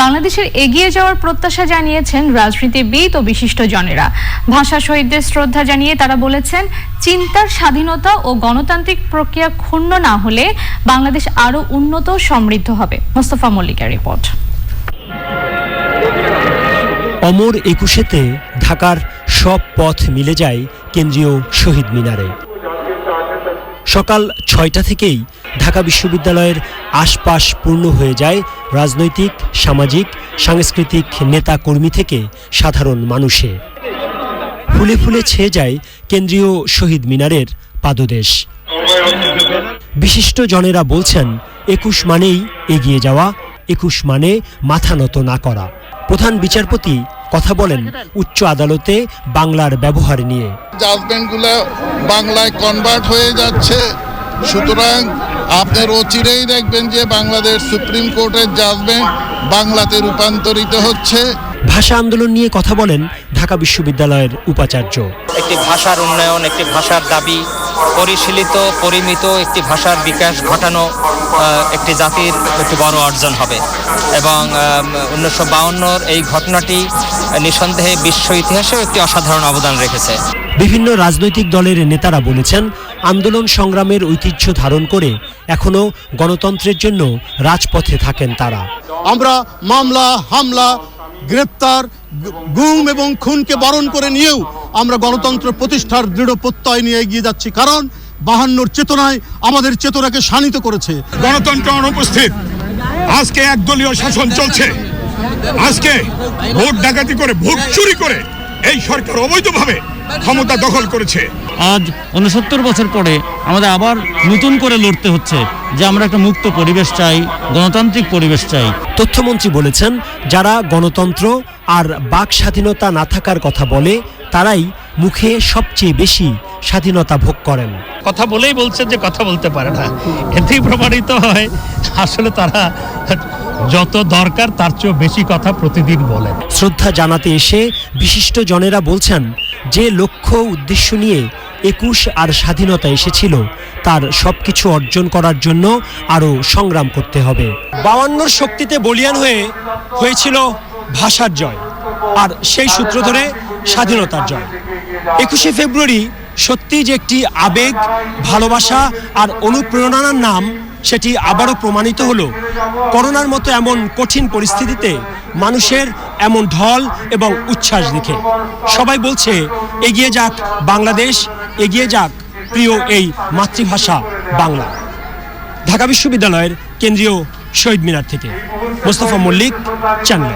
বাংলাদেশের এগিয়ে যাওয়ার প্রত্যাশা জানিয়েছেন রাজনীতিবিদ ও বিশিষ্টজনেরা। ভাষা শহীদদের শ্রদ্ধা জানিয়ে তারা বলেছেন, চিন্তার স্বাধীনতা ও গণতান্ত্রিক প্রক্রিয়া ক্ষুণ্ণ না হলে বাংলাদেশ আরো উন্নত সমৃদ্ধ হবে। মোস্তফা মল্লিকের রিপোর্ট। অমর ২১-তে ঢাকার সব পথ মিলে যায় কেন্দ্রীয় শহীদ মিনারে। সকাল ৬টা থেকেই ঢাকা বিশ্ববিদ্যালয়ের আশপাশ পূর্ণ হয়ে যায় রাজনৈতিক, সামাজিক, সাংস্কৃতিক নেতা কর্মী থেকে সাধারণ মানুষে। ফুলে ফুলে ছেয়ে যায় কেন্দ্রীয় শহীদ মিনারের পাদদেশ। বিশিষ্ট জনেরা বলছেন, ২১ মানেই এগিয়ে যাওয়া, ২১ মানে মাথা নত না করা। প্রধান বিচারপতি কথা বলেন উচ্চ আদালতে বাংলার ব্যবহার নিয়ে। জাজমেন্টগুলো বাংলায় কনভার্ট হয়ে যাচ্ছে, সুতরাং আপনার অচিরেই দেখবেন যে বাংলাদেশ সুপ্রিম কোর্টের জাজমেন্ট বাংলাতে রূপান্তরিত হচ্ছে। ভাষা আন্দোলন নিয়ে কথা বলেন ঢাকা বিশ্ববিদ্যালয়ের উপাচার্য। একটি ভাষার উন্নয়ন, একটি ভাষার দাবি, পরিশীলিত পরিমিত একটি ভাষার বিকাশ ঘটানো একটি জাতির একটি বড় অর্জন হবে এবং 1952-র এই ঘটনাটি নিঃসন্দেহে বিশ্ব ইতিহাসেও একটি অসাধারণ অবদান রেখেছে। বিভিন্ন রাজনৈতিক দলের নেতারা বলেছেন, আন্দোলন সংগ্রামের ঐতিহ্য ধারণ করে এখনো গণতন্ত্রের জন্য রাজপথে থাকেন তারা। আমরা মামলা, হামলা, গ্রেপ্তার, গুম এবং খুনকে বরণ করে নিয়েও আমরা গণতন্ত্র প্রতিষ্ঠার দৃঢ় প্রত্যয় নিয়ে এগিয়ে যাচ্ছি, কারণ 52-র চেতনায় আমাদের চেতনাকে শানিত করেছে। গণতন্ত্র অনুপস্থিত, আজকে একদলীয় শাসন চলছে, আজকে ভোট ডাকাতি করে, ভোট চুরি করে এই সরকার অবৈধভাবে ক্ষমতা দখল করেছে। আজ ৬৯ বছর পরে আমাদের আবার নতুন করে লড়তে হচ্ছে যে আমরা একটা মুক্ত পরিবেশ চাই, গণতান্ত্রিক পরিবেশ চাই। তথ্যমন্ত্রী বলেছেন, যারা গণতন্ত্র আর বাক স্বাধীনতা না থাকার কথা বলে তারাই মুখে সবচেয়ে বেশি স্বাধীনতা ভোগ করেন। কথা বলেই বলছে যে কথা বলতে পারে না, এতেই প্রমাণিত হয় আসলে তারা যত দরকার তার চেয়ে বেশি কথা প্রতিদিন বলেন। শ্রদ্ধা জানাতে এসে বিশিষ্ট জনেরা বলছেন, যে লক্ষ্য উদ্দেশ্য নিয়ে ২১ আর স্বাধীনতা এসেছিল তার সবকিছু অর্জন করার জন্য আরো সংগ্রাম করতে হবে। ৫২-র শক্তিতে বলিয়ান হয়েছিল ভাষার জয়, আর সেই সূত্র ধরে স্বাধীনতার জয়। ২১শে ফেব্রুয়ারি সত্যি যে একটি আবেগ, ভালোবাসা আর অনুপ্রেরণার নাম, সেটি আবারও প্রমাণিত হলো করোনার মতো এমন কঠিন পরিস্থিতিতে মানুষের এমন ঢল এবং উচ্ছ্বাস দেখে। সবাই বলছে, এগিয়ে যাক বাংলাদেশ, এগিয়ে যাক প্রিয় এই মাতৃভাষা বাংলা। ঢাকা বিশ্ববিদ্যালয়ের কেন্দ্রীয় শহীদ মিনার থেকে মোস্তফা মল্লিক, চ্যানেল।